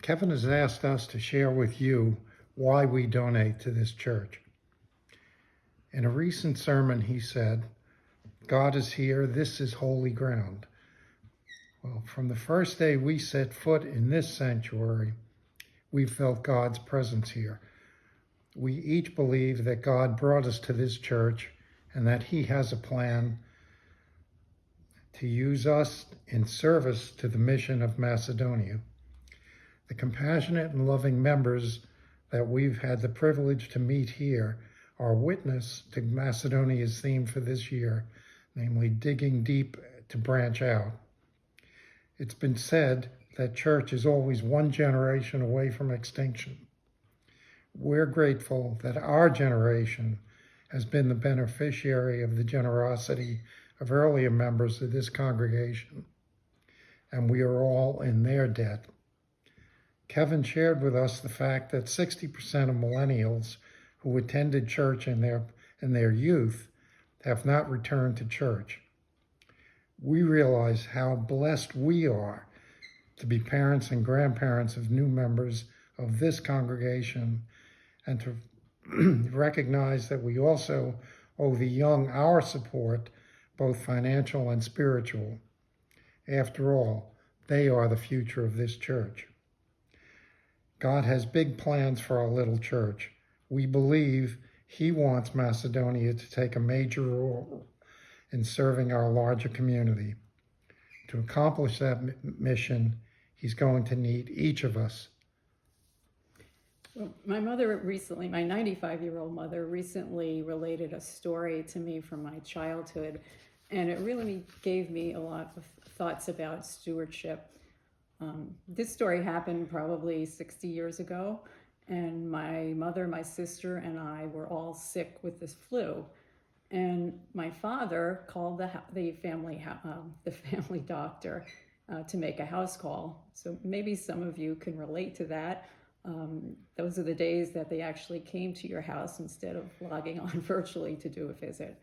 Kevin has asked us to share with you why we donate to this church. In a recent sermon, he said, "God is here, this is holy ground." Well, from the first day we set foot in this sanctuary, we felt God's presence here. We each believe that God brought us to this church and that he has a plan to use us in service to the mission of Macedonia. The compassionate and loving members that we've had the privilege to meet here are witness to Macedonia's theme for this year, namely digging deep to branch out. It's been said that church is always one generation away from extinction. We're grateful that our generation has been the beneficiary of the generosity of earlier members of this congregation, and we are all in their debt. Kevin shared with us the fact that 60% of millennials who attended church in their youth have not returned to church. We realize how blessed we are to be parents and grandparents of new members of this congregation, and to recognize that we also owe the young our support, both financial and spiritual. After all, they are the future of this church. God has big plans for our little church. We believe he wants Macedonia to take a major role in serving our larger community. To accomplish that mission, he's going to need each of us. Well, my mother recently, my 95-year-old mother, recently related a story to me from my childhood, and it really gave me a lot of thoughts about stewardship. This story happened probably 60 years ago, and my mother, my sister, and I were all sick with this flu. And my father called the family doctor to make a house call. So maybe some of you can relate to that. Those are the days that they actually came to your house instead of logging on virtually to do a visit.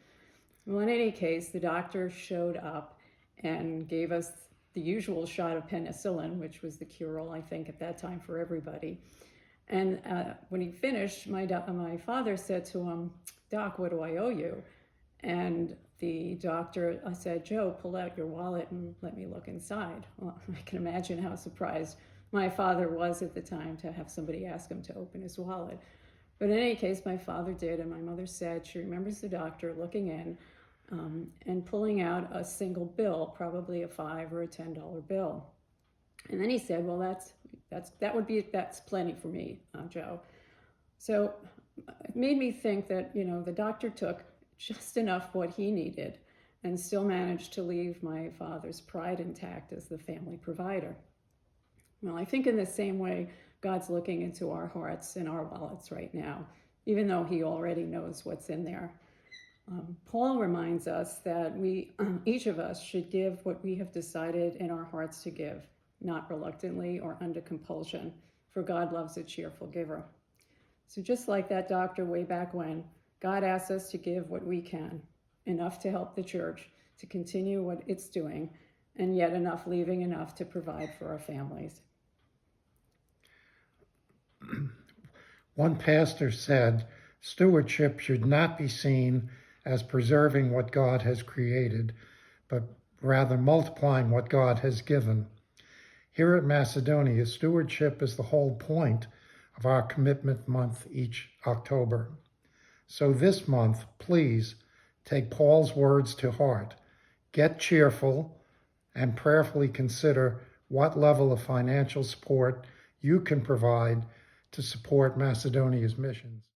Well, in any case, the doctor showed up and gave us the usual shot of penicillin, which was the cure-all, I think, at that time for everybody. And when he finished, my father said to him, "Doc, what do I owe you?" And the doctor said, "Joe, pull out your wallet and let me look inside." Well, I can imagine how surprised my father was at the time to have somebody ask him to open his wallet. But in any case, my father did, and my mother said she remembers the doctor looking in and pulling out a single bill, probably a $5 or a $10 bill. And then he said, "Well, that's plenty for me, Joe." So it made me think that, the doctor took just enough what he needed and still managed to leave my father's pride intact as the family provider. Well, I think in the same way, God's looking into our hearts and our wallets right now, even though he already knows what's in there. Paul reminds us that each of us should give what we have decided in our hearts to give, not reluctantly or under compulsion, for God loves a cheerful giver. So just like that doctor way back when, God asks us to give what we can, enough to help the church to continue what it's doing, and yet leaving enough to provide for our families. One pastor said, "Stewardship should not be seen as preserving what God has created, but rather multiplying what God has given." Here at Macedonia, stewardship is the whole point of our commitment month each October. So this month, please take Paul's words to heart. Get cheerful and prayerfully consider what level of financial support you can provide to support Macedonia's missions.